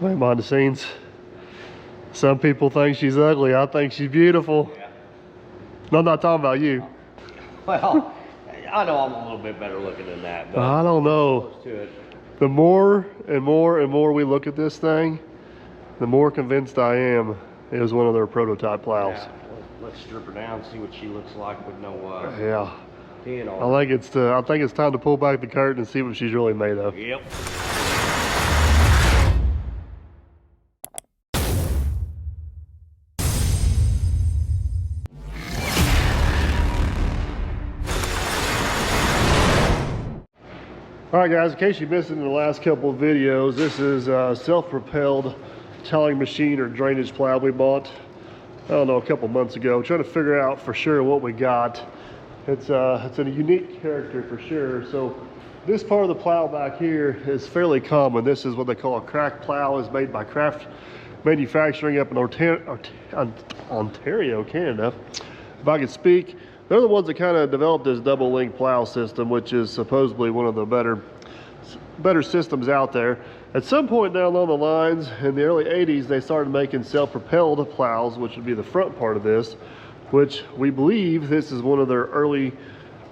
Man, behind the scenes, some people think she's ugly. I think she's beautiful. Yeah. No, I'm not talking about you. Well, I know I'm a little bit better looking than that, but I don't know. close to it. The more and more and more we look at this thing, the more convinced I am it was one of their prototype plows. Yeah, let's strip her down and see what she looks like with no Yeah. tin on her. I think it's time to pull back the curtain and see what she's really made of. Yep. All right, guys, in case you missed it in the last couple of videos, this is a self-propelled tiling machine or drainage plow we bought, I don't know, a couple months ago. Trying to figure out for sure what we got. It's a unique character for sure. So this part of the plow back here is fairly common. This is what they call a crack plow. It's made by Craft Manufacturing up in Ontario, Canada. If I could speak. They're the ones that kind of developed this double link plow system, which is supposedly one of the better systems out there. At some point down on the lines in the early 80s, they started making self-propelled plows, which would be the front part of this, which we believe this is one of their early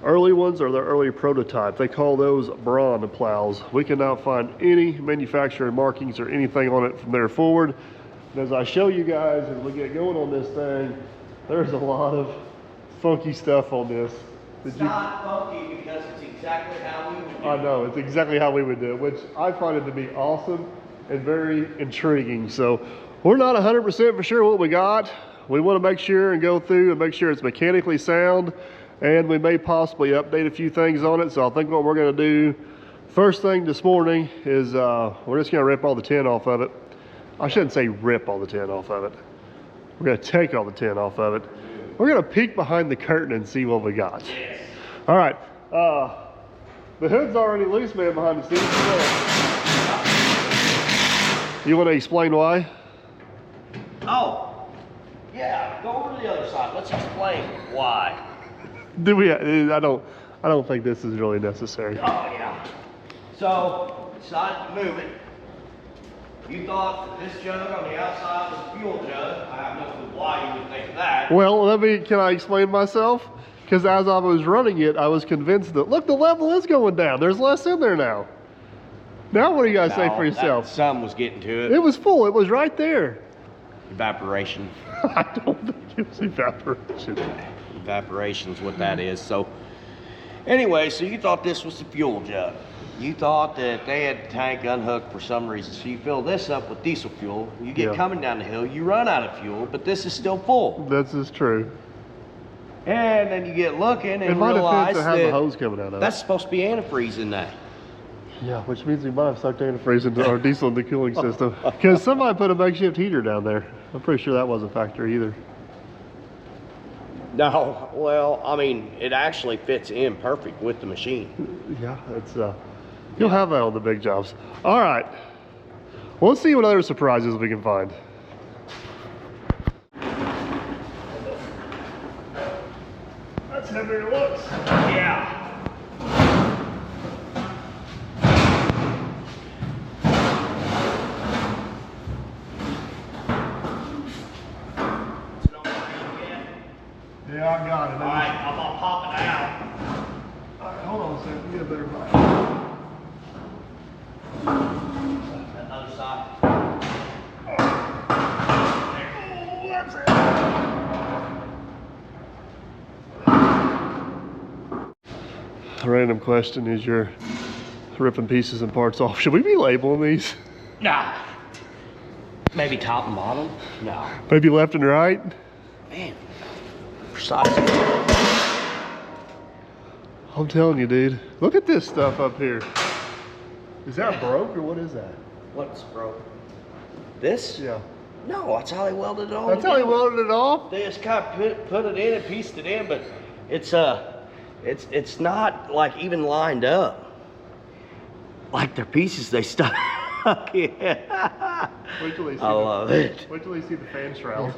ones or their early prototype. They call those Braun plows. We cannot find any manufacturing markings or anything on it from there forward. And as I show you guys as we get going on this thing, there's a lot of funky stuff on this. It's not funky because it's exactly how we would do it. I know, it's exactly how we would do it, which I find it to be awesome and very intriguing. So we're not 100% for sure what we got. We want to make sure and go through and make sure it's mechanically sound, and we may possibly update a few things on it. So I think what we're going to do first thing this morning is we're just going to rip all the tin off of it. I shouldn't say rip all the tin off of it. We're going to take all the tin off of it. We're gonna peek behind the curtain and see what we got. Yes. All right, the hood's already loose, man, behind the scenes. You wanna explain why? Oh, yeah, go over to the other side. Let's explain why. Do we? I don't think this is really necessary. Oh, yeah. So, decided to move it. You thought that this jug on the outside was a fuel jug. I have no clue why you would think of that. Well, can I explain myself? Because as I was running it, I was convinced that, look, the level is going down. There's less in there now. Now what do you guys say for yourself? Sun was getting to it. It was full, it was right there. Evaporation. I don't think it was evaporation. Evaporation's what that is. So, anyway, so you thought this was the fuel jug. You thought that they had the tank unhooked for some reason. So you fill this up with diesel fuel. You get coming down the hill, you run out of fuel, but this is still full. This is true. And then you get looking and in my realize defense, it has a hose coming out of it. That's supposed to be antifreeze in that. Yeah, which means we might have sucked antifreeze into our diesel in the cooling system. Because somebody put a makeshift heater down there. I'm pretty sure that wasn't a factor either. No, well, I mean, it actually fits in perfect with the machine. Yeah, it's you'll have that on the big jobs. All right, well, let's see what other surprises we can find. That's heavier than it looks. Yeah. Yeah, I got it. All right, I'm gonna pop it out. All right, hold on a second. You get a better bite. That other side. Oh, that's it. A random question is you're ripping pieces and parts off. Should we be labeling these? Nah. Maybe top and bottom? No. Maybe left and right? Man. Precise. I'm telling you, dude. Look at this stuff up here. Is that broke or what is that? What's broke? This? Yeah. No, that's how they welded it all That's how they welded it off? They just kind of put it in and pieced it in, but it's not like even lined up. Like their pieces they stuck in. Wait till they see I love it. Wait till they see the fan shroud.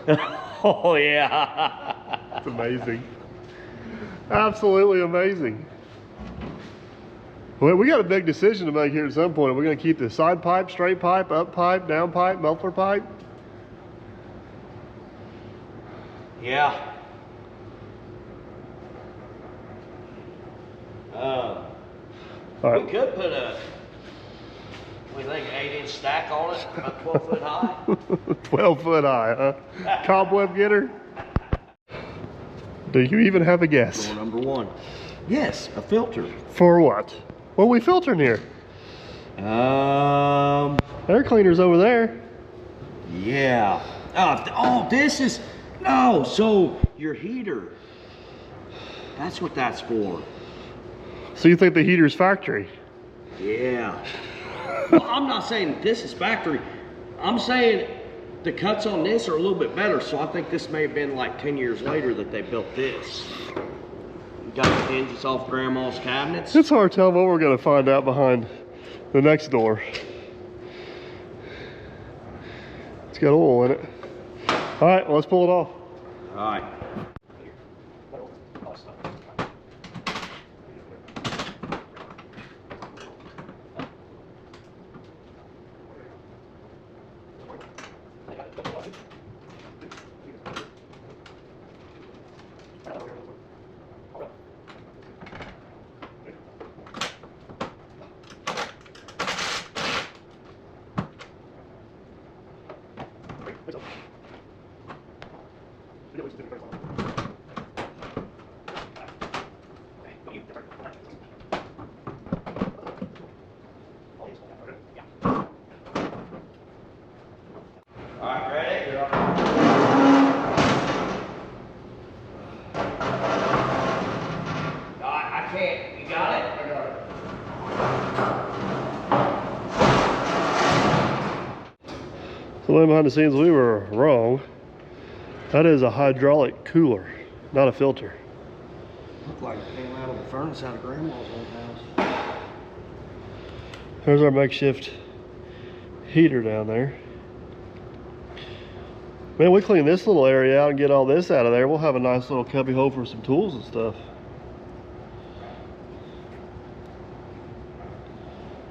Oh yeah. It's amazing. Absolutely amazing. Well, we got a big decision to make here at some point. Are we going to keep the side pipe, straight pipe, up pipe, down pipe, muffler pipe? Yeah. All right. We could put a, we think, 8-inch stack on it, about 12 foot high. 12 foot high, huh? Cobweb getter? Do you even have a guess? Door number 1. Yes, a filter. For what? What are we filtering here? Air cleaner's over there. Yeah. Oh, this is, no, so your heater. That's what that's for. So you think the heater's factory? Yeah. Well, I'm not saying this is factory. I'm saying the cuts on this are a little bit better, so I think this may have been like 10 years later that they built this. Got the hinges off grandma's cabinets. It's hard to tell what we're going to find out behind the next door. It's got oil in it. All right, well, let's pull it off. All right. All right, ready? I can't. You got it? I got it. So then behind the scenes, we were wrong. That is a hydraulic cooler, not a filter. Looked like it came out of the furnace out of grandma's old house. There's our makeshift heater down there. Man, we clean this little area out and get all this out of there. We'll have a nice little cubby hole for some tools and stuff.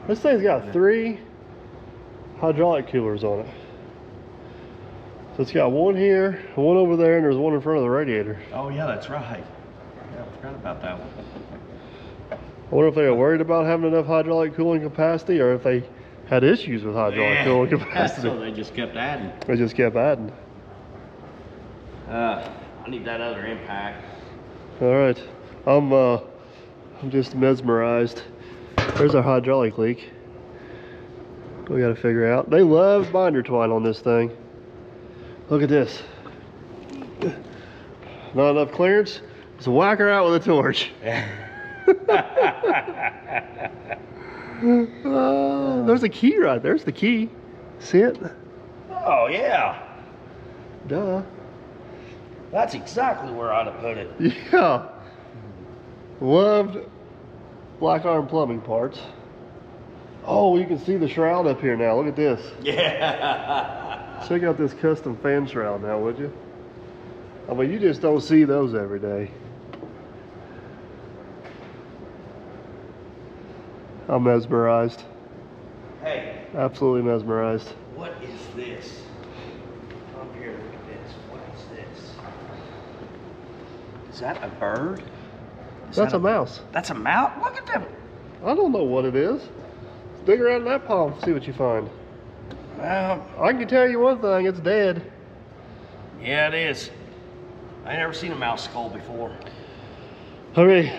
This thing's got 3 hydraulic coolers on it. So it's got one here, one over there, and there's one in front of the radiator. Oh yeah, that's right. Yeah, I forgot about that one. I wonder if they were worried about having enough hydraulic cooling capacity, or if they had issues with hydraulic cooling capacity. So they just kept adding. They just kept adding. I need that other impact. All right, I'm just mesmerized. There's our hydraulic leak. We got to figure out. They love binder twine on this thing. Look at this. Not enough clearance. Just whack her out with a torch. There's a key right there. There's the key. See it? Oh yeah. Duh. That's exactly where I'd have put it. Yeah. Loved black iron plumbing parts. Oh, you can see the shroud up here now. Look at this. Yeah. Check out this custom fan shroud now, would you? I mean, you just don't see those every day. I'm mesmerized. Hey. Absolutely mesmerized. What is this? Come here, look at this. What is this? Is that a bird? That's a mouse. That's a mouse? Look at them. I don't know what it is. Dig around in that palm, see what you find. I can tell you one thing, it's dead. Yeah, it is. I ain't never seen a mouse skull before. Okay.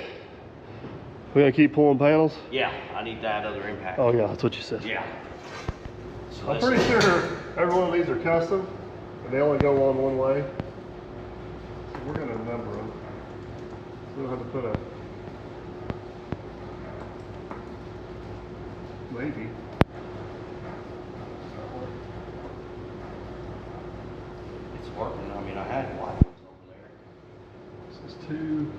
We gonna keep pulling panels? Yeah, I need that other impact. Oh yeah, that's what you said. Yeah. So I'm pretty sure every one of these are custom, and they only go on one way. So we're gonna number them. We'll have to put a, maybe. It's working. I mean, I had white ones over there. This is 2.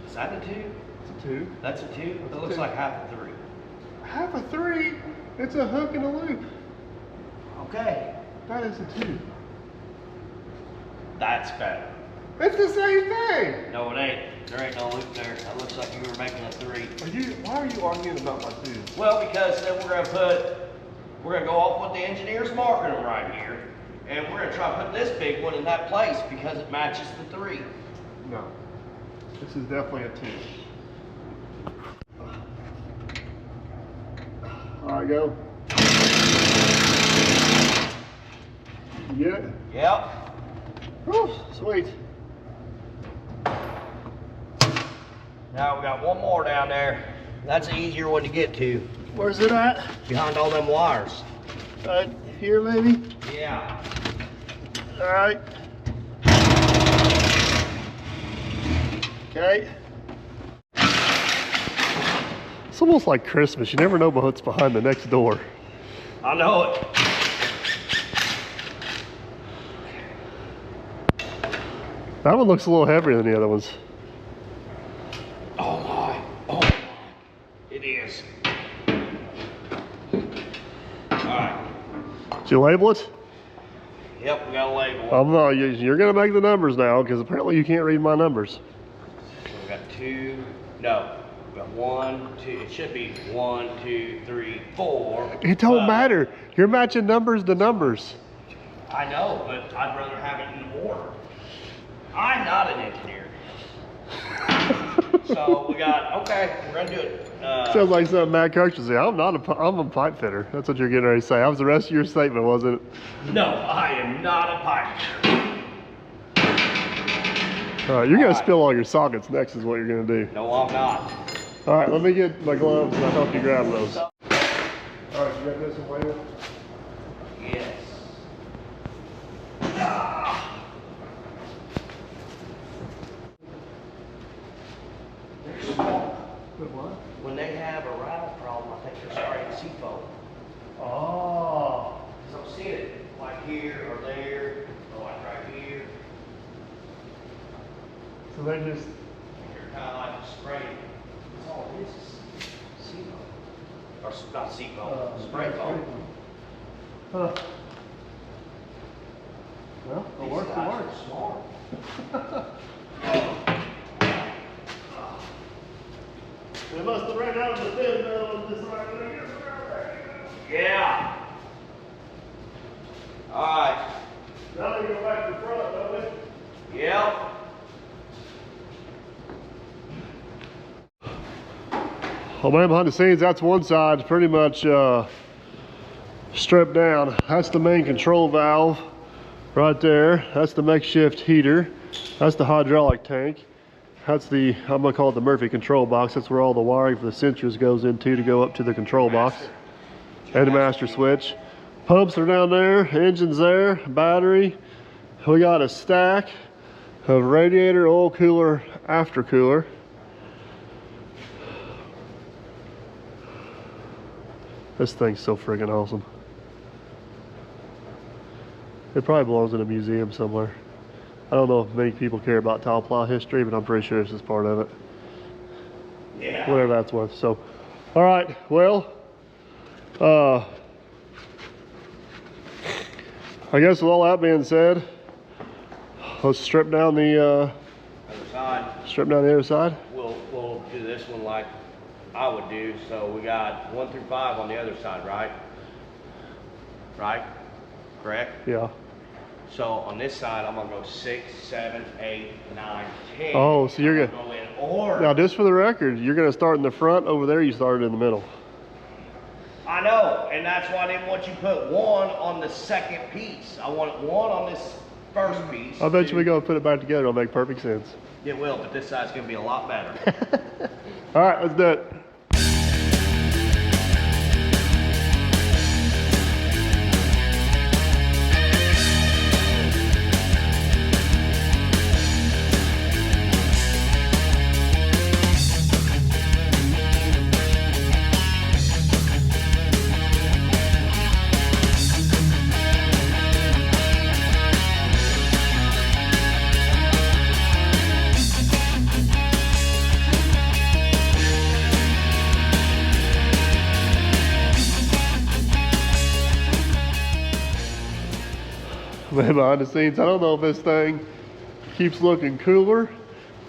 Is that a 2? It's a 2. That's a 2? It That's a looks 2. like half a 3. Half a 3? It's a hook and a loop. Okay. That is a 2. That's better. It's the same thing. No, it ain't. There ain't no loop there. That looks like you were making a 3. Why are you arguing about my 2? Well, because then we're gonna go off what the engineer's marking them right here, and we're gonna try to put this big one in that place because it matches the 3. No. This is definitely a 2. All right, go. You get it? Yep. Whew, sweet. Now we got one more down there. That's an easier one to get to. Where's it at? Behind all them wires. Right here, maybe? Yeah. All right. Okay. It's almost like Christmas. You never know what's behind the next door. I know it. That one looks a little heavier than the other ones. Oh my. Oh my. It is. Alright. Did you label it? Yep, we got a label. I'm not, you're gonna make the numbers now because apparently you can't read my numbers. So we got 2. No. We got 1, 2. It should be 1, 2, 3, 4. It don't matter. You're matching numbers to numbers. I know, but I'd rather have it in order. I'm not an engineer. So we got, okay, we're gonna do it. Sounds like something Matt Kirk should say. I'm a pipe fitter. That's what you're getting ready to say. That was the rest of your statement, wasn't it? No, I am not a pipe fitter. All right, you're gonna spill all your sockets next is what you're gonna do. No, I'm not. All right, let me get my gloves and I'll help you grab those. All right, you got this one label? Yes. When they have a rattle problem, I think they're spraying seafoam. Oh. So I'm seeing it like here or there, or like right here. So they just. They're kind of like spraying. That's all it is seafoam. Or not seafoam, spray foam. Huh. Well, it These works, guys it are works. smart. They must have ran out of the thin metal and decided to get around there. Yeah. All right. Now they go back to the front, don't they? Yep. Oh man, behind the scenes, that's one side pretty much stripped down. That's the main control valve right there. That's the makeshift heater. That's the hydraulic tank. That's the, I'm gonna call it the Murphy control box. That's where all the wiring for the sensors goes into to go up to the control box. And the master switch. Pumps are down there, engine's there, battery. We got a stack of radiator, oil cooler, after cooler. This thing's so friggin' awesome. It probably belongs in a museum somewhere. I don't know if many people care about tile plow history, but I'm pretty sure this is part of it. Yeah. Whatever that's worth. So, all right, well, I guess with all that being said, let's strip down the Other side. strip down the other side. We'll do this one like I would do. So we got 1 through 5 on the other side, right? Right? Correct? Yeah. So on this side, I'm gonna go 6, 7, 8, 9, 10. Oh, so you're I'm gonna go in order. now just for the record, you're gonna start in the front over there. You started in the middle. I know, and that's why I didn't want you to put 1 on the second piece. I want 1 on this first piece. I bet you we go put it back together. It'll make perfect sense. It will, but this side's gonna be a lot better. All right, let's do it. Man, behind the scenes, I don't know if this thing keeps looking cooler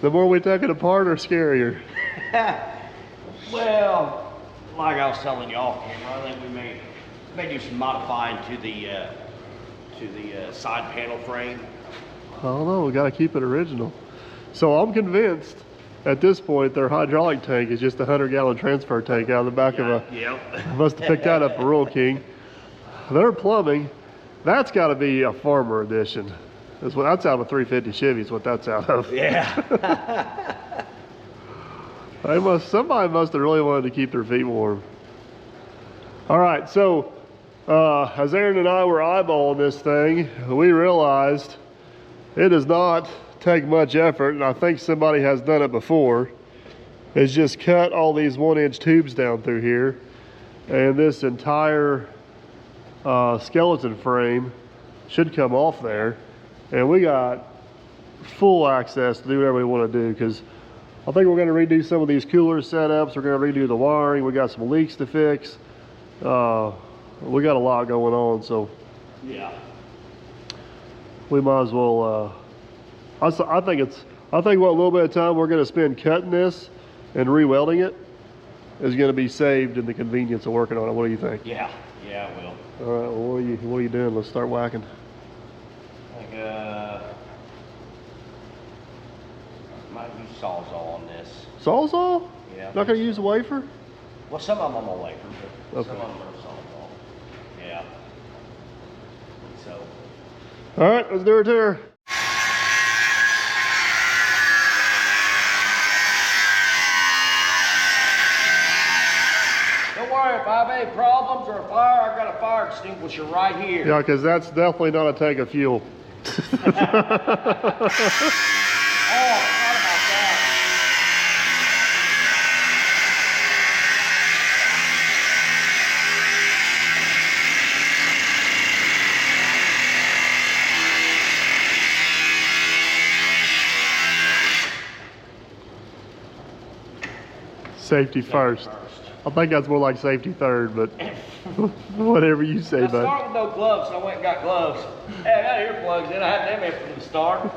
The more we take it apart, or scarier? Well, like I was telling you off camera, I think we may do some modifying to the side panel frame. I don't know, we gotta keep it original. So I'm convinced at this point their hydraulic tank is just a 100-gallon transfer tank out of the back of a, Yep. must have picked that up a Rural King. Their plumbing, that's gotta be a farmer edition. That's out of a 350 Chevy is what that's out of. Yeah. Somebody must have really wanted to keep their feet warm. All right, so as Aaron and I were eyeballing this thing, we realized it does not take much effort, and I think somebody has done it before, is just cut all these 1-inch tubes down through here, and this entire skeleton frame should come off there, and we got full access to do whatever we want to do, because I think we're going to redo some of these cooler setups. We're going to redo the wiring. We got some leaks to fix. We got a lot going on, so Yeah. we might as well. I think what a little bit of time we're going to spend cutting this and re-welding it is going to be saved in the convenience of working on it. What do you think? Yeah. Yeah, it will. All right. Well, what are you doing? Let's start whacking. Like, might use Sawzall on this. Sawzall? Yeah. Not going to use a wafer? Well, some of them I'm a wafer, but Okay. some of them are Sawzall. Yeah. So. All right. Let's do it here. Don't worry, if I have any problems or a fire, I've got a fire extinguisher right here. Yeah, because that's definitely not a tank of fuel. Oh, I forgot about that. Safety first. I think that's more like safety third, but whatever you say, I bud. started with no gloves, so I went and got gloves. Hey, I got earplugs in. I had them in from the start.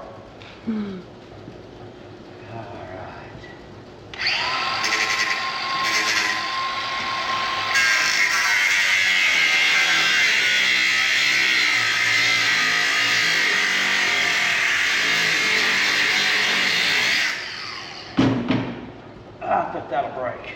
I bet that'll break.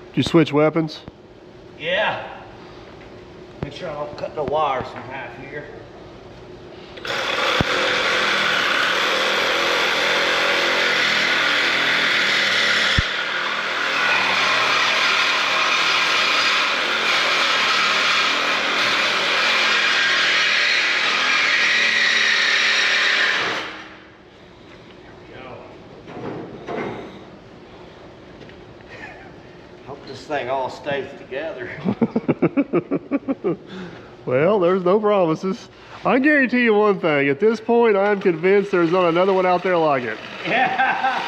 Did you switch weapons? Yeah. Make sure I don't cut no wires in half here. Hope this thing all stays together. Well, there's no promises. I guarantee you one thing. At this point, I'm convinced there's not another one out there like it. Yeah.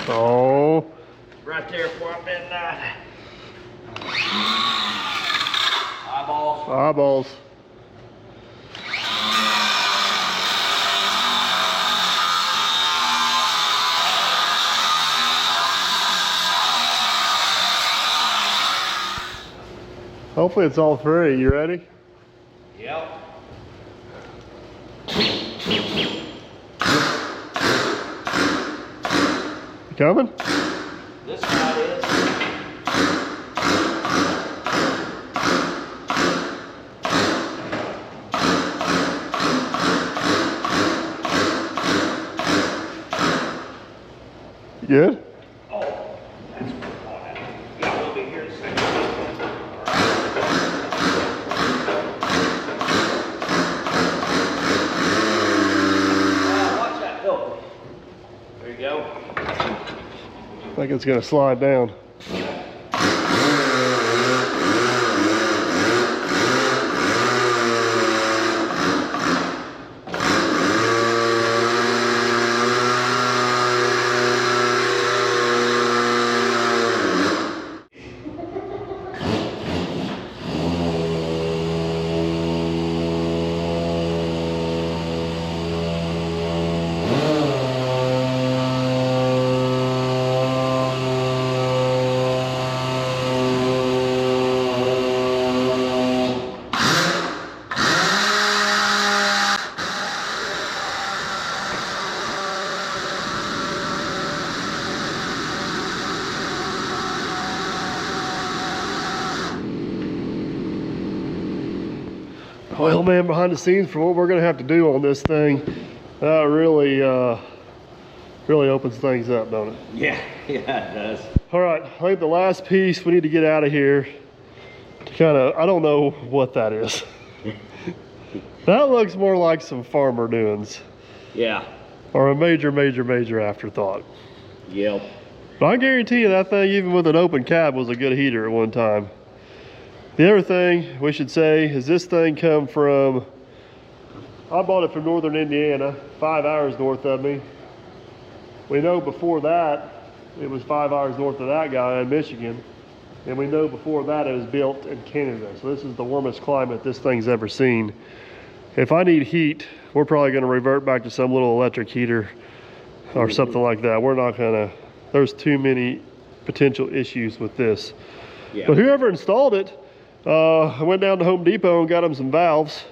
Oh. Right there for a midnight. Eyeballs. Eyeballs. Hopefully it's all free. You ready? Yep. You coming? This side is. Good? Oh, that's pretty hot. Yeah, we'll be here in a second. Watch that filter. There you go. I think it's gonna slide down. Well, man, behind the scenes for what we're gonna have to do on this thing, that really opens things up, don't it? Yeah, it does. All right, I think the last piece we need to get out of here to kind of, I don't know what that is. That looks more like some farmer doings. Yeah. Or a major afterthought. Yep. But I guarantee you that thing, even with an open cab, was a good heater at one time. The other thing we should say is this thing come from, I bought it from northern Indiana, 5 hours north of me. We know before that, it was 5 hours north of that guy in Michigan. And we know before that it was built in Canada. So this is the warmest climate this thing's ever seen. If I need heat, we're probably gonna revert back to some little electric heater or something like that. We're not gonna, there's too many potential issues with this. Yeah. But whoever installed it, I went down to Home Depot and got them some valves,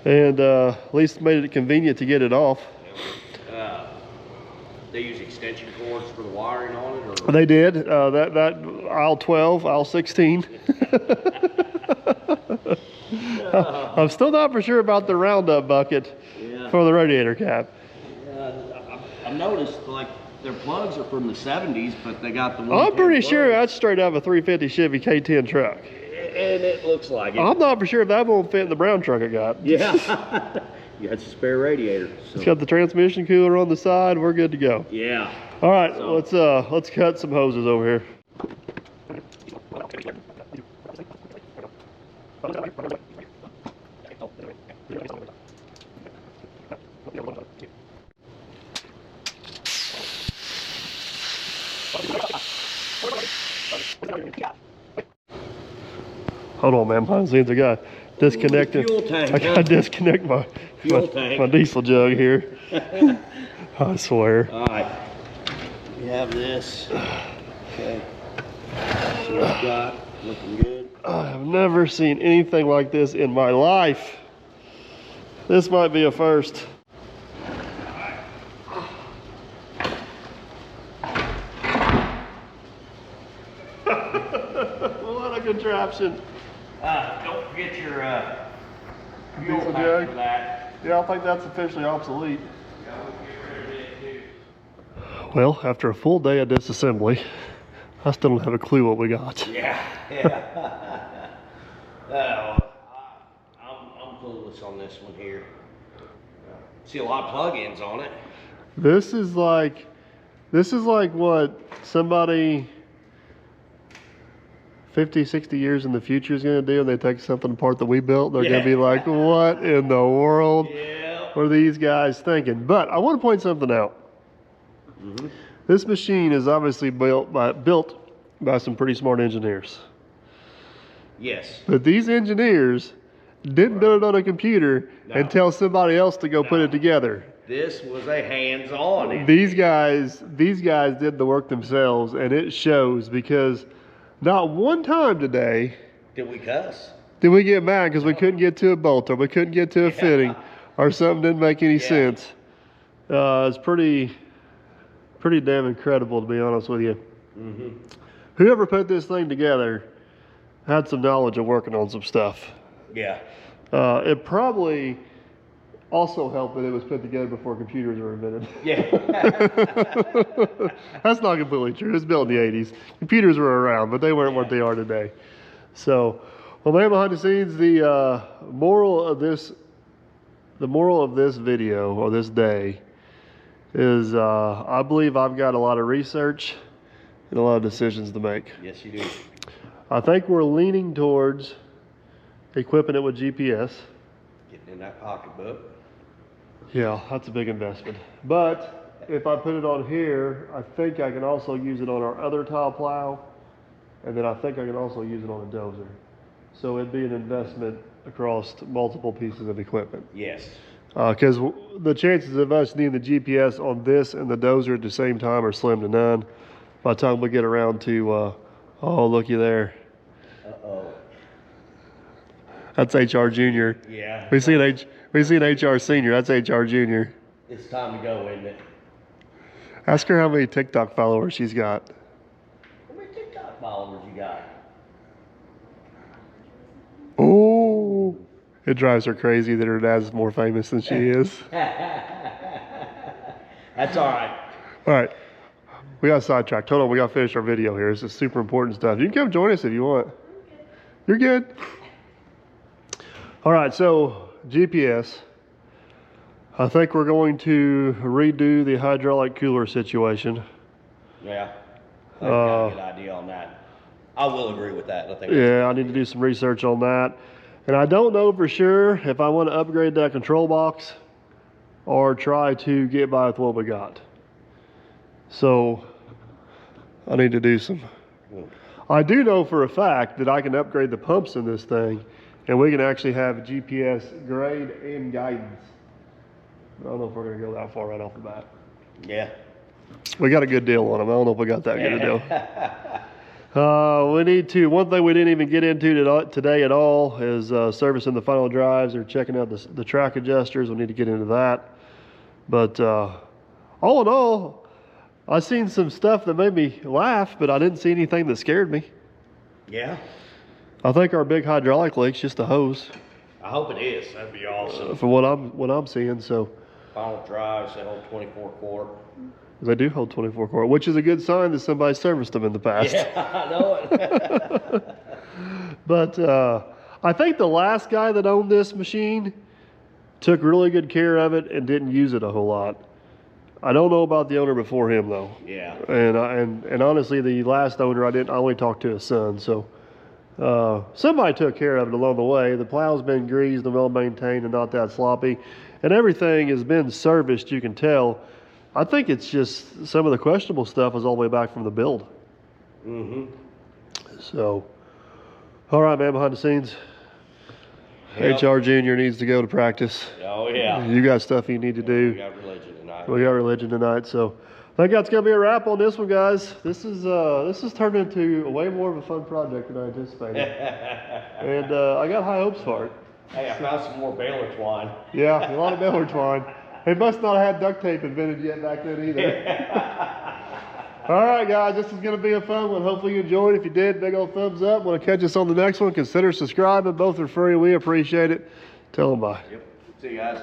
and at least made it convenient to get it off. They use extension cords for the wiring on it, or? They did. That aisle 12, aisle 16. I'm still not for sure about the Roundup bucket for the radiator cap. I've noticed like their plugs are from the 70s, but they got the. I'm pretty sure that's straight out of a 350 Chevy K10 truck. And it looks like it. I'm not for sure if that won't fit in the brown truck I got. Yeah. You got a spare radiator. So. It's got the transmission cooler on the side. We're good to go. Yeah. All right, so let's cut some hoses over here. Hold on, man. Behind the scenes, I got disconnected. I got to disconnect my diesel jug here. I swear. All right. We have this. Okay. So we've got looking good. I have never seen anything like this in my life. This might be a first. What a contraption. Don't forget your fuel Diesel tank jug? for that. Yeah, I think that's officially obsolete. Yeah, we'll get rid of it too. Well, after a full day of disassembly, I still don't have a clue what we got. Yeah. I'm clueless on this one here. See a lot of plug-ins on it. This is like what somebody 50, 60 years in the future is going to do, and they take something apart that we built. They're going to be like, what in the world are these guys thinking? But I want to point something out. Mm-hmm. This machine is obviously built by some pretty smart engineers. Yes. But these engineers didn't do it on a computer and tell somebody else to go put it together. This was a hands-on. These guys did the work themselves, and it shows, because not one time today did we cuss. Did we get mad because we couldn't get to a bolt, or we couldn't get to a fitting, or something didn't make any sense. It's pretty damn incredible, to be honest with you. Whoever put this thing together had some knowledge of working on some stuff. Yeah. It probably also helped that it was put together before computers were invented. Yeah. That's not completely true. It was built in the 80s. Computers were around, but they weren't what they are today. So, well, man, behind the scenes, the moral of this video or this day is I believe I've got a lot of research and a lot of decisions to make. Yes, you do. I think we're leaning towards equipping it with GPS. Getting in that pocketbook. Yeah, that's a big investment. But if I put it on here, I think I can also use it on our other tile plow, and then I think I can also use it on a dozer. So it'd be an investment across multiple pieces of equipment. Yes. Because the chances of us needing the GPS on this and the dozer at the same time are slim to none. By the time we get around to, oh, looky there. Uh-oh. That's HR Junior. Yeah. We see an HR Senior. That's HR Junior. It's time to go, isn't it? Ask her how many TikTok followers she's got. How many TikTok followers you got? Oh, it drives her crazy that her dad's more famous than she is. That's all right. All right. We got sidetracked. Hold on. We got to finish our video here. This is super important stuff. You can come join us if you want. You're good. All right. So GPS. I think we're going to redo the hydraulic cooler situation. Yeah. I think I got a good idea on that. I will agree with that. I think. Yeah, I need to do some research on that. And I don't know for sure if I want to upgrade that control box or try to get by with what we got. So I need to do some. I do know for a fact that I can upgrade the pumps in this thing and we can actually have GPS grade and guidance. I don't know if we're going to go that far right off the bat. Yeah. We got a good deal on them. I don't know if we got that good a deal. We need to, one thing we didn't even get into today at all is servicing the final drives or checking out the track adjusters. We need to get into that. But all in all, I seen some stuff that made me laugh, but I didn't see anything that scared me. Yeah. I think our big hydraulic leak's just a hose. I hope it is. That'd be awesome. For what I'm seeing, so. Final drives, they hold 24 quart. They do hold 24 quart, which is a good sign that somebody serviced them in the past. Yeah, I know it. But I think the last guy that owned this machine took really good care of it and didn't use it a whole lot. I don't know about the owner before him though. Yeah. And honestly, the last owner I only talked to his son. So somebody took care of it along the way. The plow's been greased and well maintained and not that sloppy, and everything has been serviced. You can tell. I think it's just some of the questionable stuff is all the way back from the build. Mm-hmm. So, all right, man, behind the scenes. Yep. HR Junior needs to go to practice. Oh, yeah. You got stuff you need to do. We got religion tonight. We got religion tonight. So, I think that's going to be a wrap on this one, guys. This has turned into way more of a fun project than I anticipated. And I got high hopes for it. Hey, I found some more baler twine. Yeah, a lot of baler twine. They must not have had duct tape invented yet back then either. All right, guys, this is going to be a fun one. Hopefully you enjoyed. If you did, big old thumbs up. Want to catch us on the next one, consider subscribing. Both are free. We appreciate it. Tell them bye. Yep. See you guys.